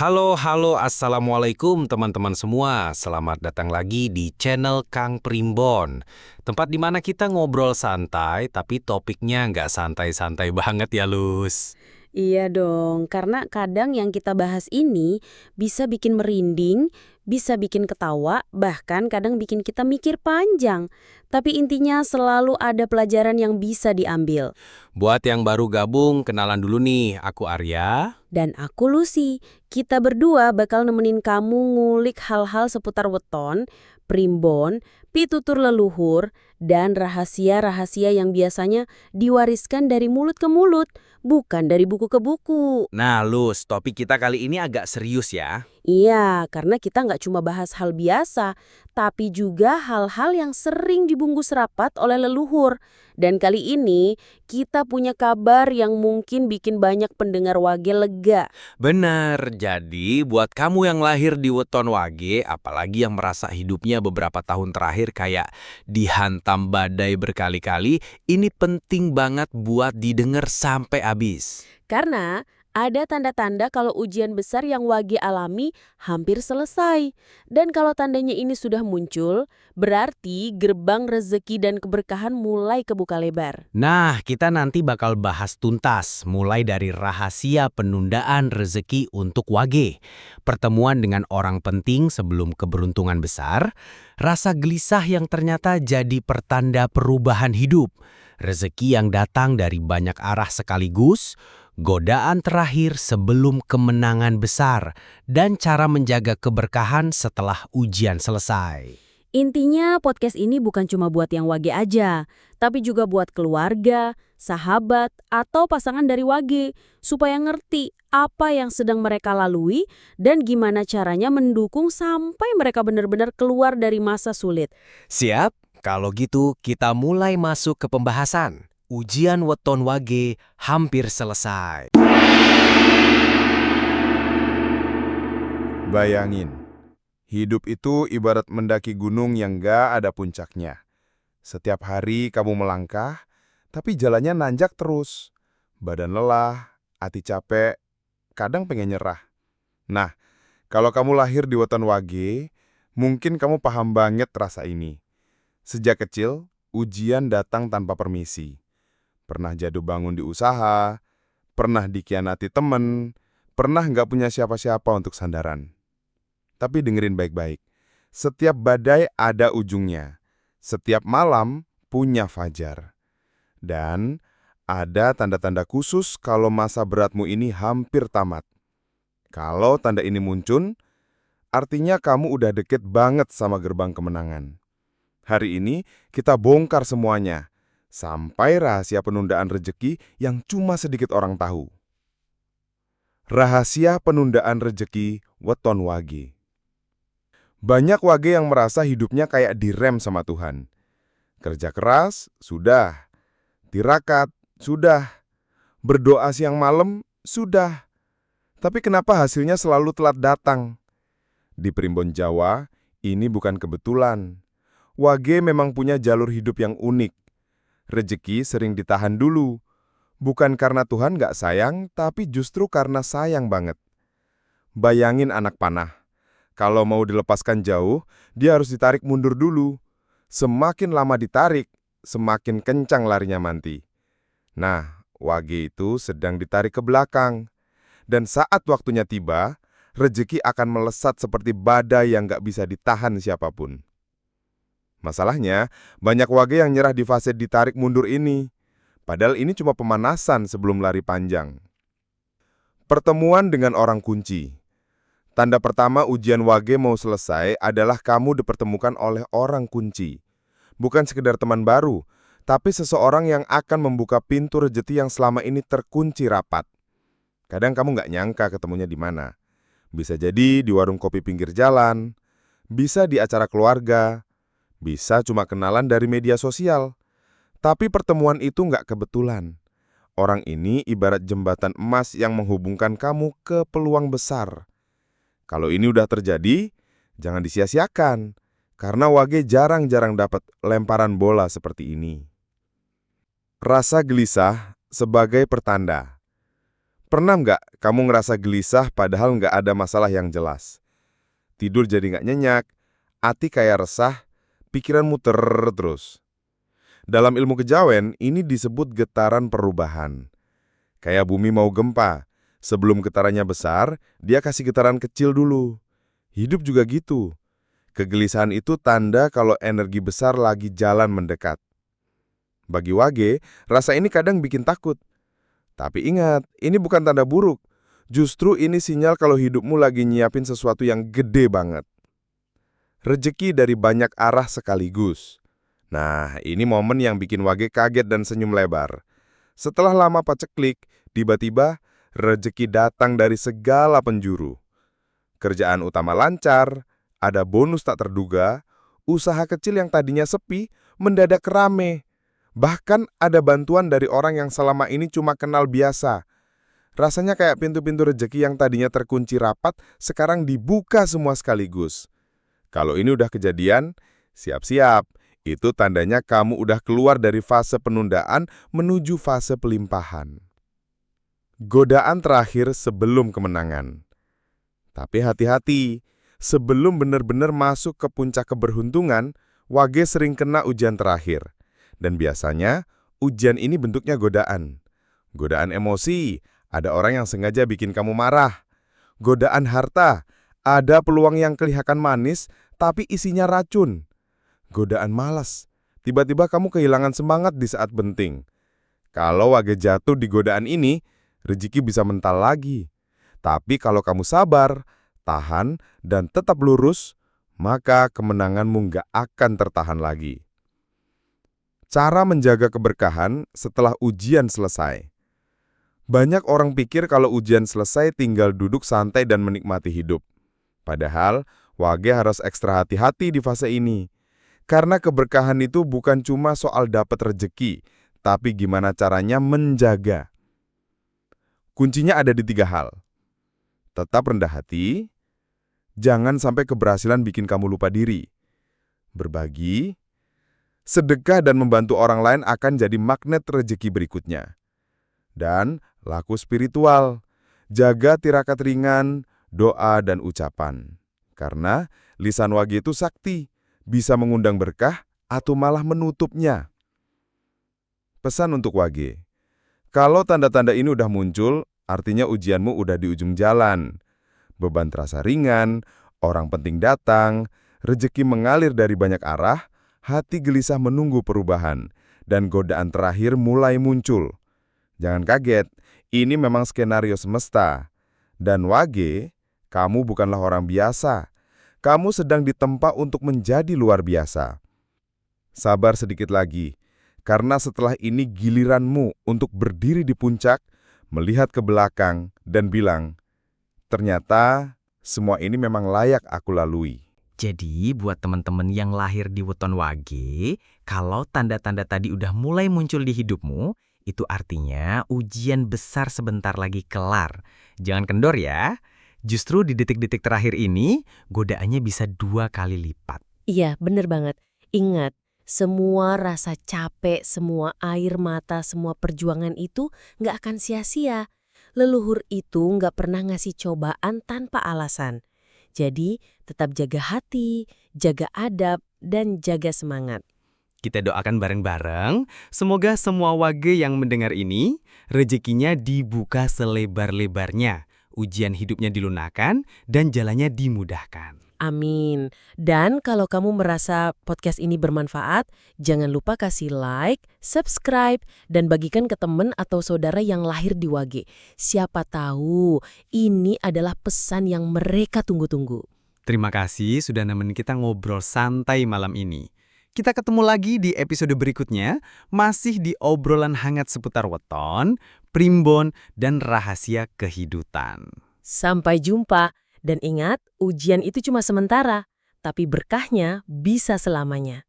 Halo, assalamualaikum teman-teman semua. Selamat datang lagi di channel Kang Primbon. Tempat di mana kita ngobrol santai, tapi topiknya nggak santai-santai banget ya, Lus. Iya dong, karena kadang yang kita bahas ini bisa bikin merinding, bisa bikin ketawa, bahkan kadang bikin kita mikir panjang. Tapi intinya selalu ada pelajaran yang bisa diambil. Buat yang baru gabung, kenalan dulu nih. Aku Arya. Dan aku Lucy, kita berdua bakal nemenin kamu ngulik hal-hal seputar weton, primbon, pitutur leluhur, dan rahasia-rahasia yang biasanya diwariskan dari mulut ke mulut, bukan dari buku ke buku. Nah, Lus, topik kita kali ini agak serius ya. Iya, karena kita nggak cuma bahas hal biasa, tapi juga hal-hal yang sering dibungkus rapat oleh leluhur. Dan kali ini kita punya kabar yang mungkin bikin banyak pendengar Wage lega. Bener, jadi buat kamu yang lahir di weton Wage, apalagi yang merasa hidupnya beberapa tahun terakhir kayak dihantam badai berkali-kali, ini penting banget buat didengar sampai habis. Karena ada tanda-tanda kalau ujian besar yang Wage alami hampir selesai. Dan kalau tandanya ini sudah muncul, berarti gerbang rezeki dan keberkahan mulai kebuka lebar. Nah, kita nanti bakal bahas tuntas, mulai dari rahasia penundaan rezeki untuk Wage, pertemuan dengan orang penting sebelum keberuntungan besar, rasa gelisah yang ternyata jadi pertanda perubahan hidup, rezeki yang datang dari banyak arah sekaligus, godaan terakhir sebelum kemenangan besar, dan cara menjaga keberkahan setelah ujian selesai. Intinya podcast ini bukan cuma buat yang Wage aja, tapi juga buat keluarga, sahabat, atau pasangan dari Wage, supaya ngerti apa yang sedang mereka lalui dan gimana caranya mendukung sampai mereka benar-benar keluar dari masa sulit. Siap? Kalau gitu kita mulai masuk ke pembahasan. Ujian weton Wage hampir selesai. Bayangin, hidup itu ibarat mendaki gunung yang gak ada puncaknya. Setiap hari kamu melangkah, tapi jalannya nanjak terus. Badan lelah, hati capek, kadang pengen nyerah. Nah, kalau kamu lahir di weton Wage, mungkin kamu paham banget rasa ini. Sejak kecil, ujian datang tanpa permisi. Pernah jatuh bangun di usaha, pernah dikhianati temen, pernah nggak punya siapa-siapa untuk sandaran. Tapi dengerin baik-baik, setiap badai ada ujungnya. Setiap malam punya fajar. Dan ada tanda-tanda khusus kalau masa beratmu ini hampir tamat. Kalau tanda ini muncul, artinya kamu udah deket banget sama gerbang kemenangan. Hari ini kita bongkar semuanya, sampai rahasia penundaan rezeki yang cuma sedikit orang tahu. Rahasia penundaan rezeki weton Wage. Banyak Wage yang merasa hidupnya kayak direm sama Tuhan. Kerja keras, sudah. Tirakat, sudah. Berdoa siang malam, sudah. Tapi kenapa hasilnya selalu telat datang? Di Primbon Jawa, ini bukan kebetulan. Wage memang punya jalur hidup yang unik. Rezeki sering ditahan dulu. Bukan karena Tuhan nggak sayang, tapi justru karena sayang banget. Bayangin anak panah. Kalau mau dilepaskan jauh, dia harus ditarik mundur dulu. Semakin lama ditarik, semakin kencang larinya manti. Nah, Wage itu sedang ditarik ke belakang. Dan saat waktunya tiba, rezeki akan melesat seperti badai yang gak bisa ditahan siapapun. Masalahnya, banyak Wage yang nyerah di fase ditarik mundur ini. Padahal ini cuma pemanasan sebelum lari panjang. Pertemuan dengan orang kunci. Tanda pertama ujian Wage mau selesai adalah kamu dipertemukan oleh orang kunci. Bukan sekedar teman baru, tapi seseorang yang akan membuka pintu rezeki yang selama ini terkunci rapat. Kadang kamu nggak nyangka ketemunya di mana. Bisa jadi di warung kopi pinggir jalan, bisa di acara keluarga, bisa cuma kenalan dari media sosial. Tapi pertemuan itu nggak kebetulan. Orang ini ibarat jembatan emas yang menghubungkan kamu ke peluang besar. Kalau ini udah terjadi, jangan disia-siakan, karena Wage jarang-jarang dapat lemparan bola seperti ini. Rasa gelisah sebagai pertanda. Pernah nggak kamu ngerasa gelisah padahal nggak ada masalah yang jelas? Tidur jadi nggak nyenyak, hati kayak resah, pikiran muter terus. Dalam ilmu kejawen, ini disebut getaran perubahan. Kayak bumi mau gempa, sebelum getarannya besar, dia kasih getaran kecil dulu. Hidup juga gitu. Kegelisahan itu tanda kalau energi besar lagi jalan mendekat. Bagi Wage, rasa ini kadang bikin takut. Tapi ingat, ini bukan tanda buruk. Justru ini sinyal kalau hidupmu lagi nyiapin sesuatu yang gede banget. Rezeki dari banyak arah sekaligus. Nah, ini momen yang bikin Wage kaget dan senyum lebar. Setelah lama paceklik, tiba-tiba rezeki datang dari segala penjuru. Kerjaan utama lancar, ada bonus tak terduga, usaha kecil yang tadinya sepi mendadak rame. Bahkan ada bantuan dari orang yang selama ini cuma kenal biasa. Rasanya kayak pintu-pintu rezeki yang tadinya terkunci rapat, sekarang dibuka semua sekaligus. Kalau ini udah kejadian, siap-siap. Itu tandanya kamu udah keluar dari fase penundaan menuju fase pelimpahan. Godaan terakhir sebelum kemenangan. Tapi hati-hati, sebelum benar-benar masuk ke puncak keberuntungan, Wage sering kena ujian terakhir. Dan biasanya, ujian ini bentuknya godaan. Godaan emosi, ada orang yang sengaja bikin kamu marah. Godaan harta, ada peluang yang kelihatan manis, tapi isinya racun. Godaan malas, tiba-tiba kamu kehilangan semangat di saat penting. Kalau Wage jatuh di godaan ini, rezeki bisa mental lagi. Tapi kalau kamu sabar, tahan, dan tetap lurus, maka kemenanganmu nggak akan tertahan lagi. Cara menjaga keberkahan setelah ujian selesai. Banyak orang pikir kalau ujian selesai tinggal duduk santai dan menikmati hidup. Padahal, Wage harus ekstra hati-hati di fase ini. Karena keberkahan itu bukan cuma soal dapat rezeki, tapi gimana caranya menjaga. Kuncinya ada di 3 hal. Tetap rendah hati, jangan sampai keberhasilan bikin kamu lupa diri. Berbagi, sedekah dan membantu orang lain akan jadi magnet rezeki berikutnya. Dan laku spiritual, jaga tirakat ringan, doa dan ucapan. Karena lisan Wage itu sakti, bisa mengundang berkah atau malah menutupnya. Pesan untuk Wage, kalau tanda-tanda ini udah muncul, artinya ujianmu udah di ujung jalan. Beban terasa ringan, orang penting datang, rezeki mengalir dari banyak arah, hati gelisah menunggu perubahan, dan godaan terakhir mulai muncul. Jangan kaget, ini memang skenario semesta. Dan Wage, kamu bukanlah orang biasa. Kamu sedang ditempa untuk menjadi luar biasa. Sabar sedikit lagi, karena setelah ini giliranmu untuk berdiri di puncak, melihat ke belakang, dan bilang, ternyata semua ini memang layak aku lalui. Jadi, buat teman-teman yang lahir di weton Wage, kalau tanda-tanda tadi udah mulai muncul di hidupmu, itu artinya ujian besar sebentar lagi kelar. Jangan kendor ya. Justru di detik-detik terakhir ini, godaannya bisa 2 kali lipat. Iya, bener banget. Ingat, semua rasa capek, semua air mata, semua perjuangan itu nggak akan sia-sia. Leluhur itu nggak pernah ngasih cobaan tanpa alasan. Jadi, tetap jaga hati, jaga adab, dan jaga semangat. Kita doakan bareng-bareng, semoga semua Wage yang mendengar ini, rezekinya dibuka selebar-lebarnya, ujian hidupnya dilunakkan, dan jalannya dimudahkan. Amin. Dan kalau kamu merasa podcast ini bermanfaat, jangan lupa kasih like, subscribe, dan bagikan ke teman atau saudara yang lahir di Wage. Siapa tahu ini adalah pesan yang mereka tunggu-tunggu. Terima kasih sudah nemenin kita ngobrol santai malam ini. Kita ketemu lagi di episode berikutnya, masih di obrolan hangat seputar weton, primbon, dan rahasia kehidupan. Sampai jumpa. Dan ingat, ujian itu cuma sementara, tapi berkahnya bisa selamanya.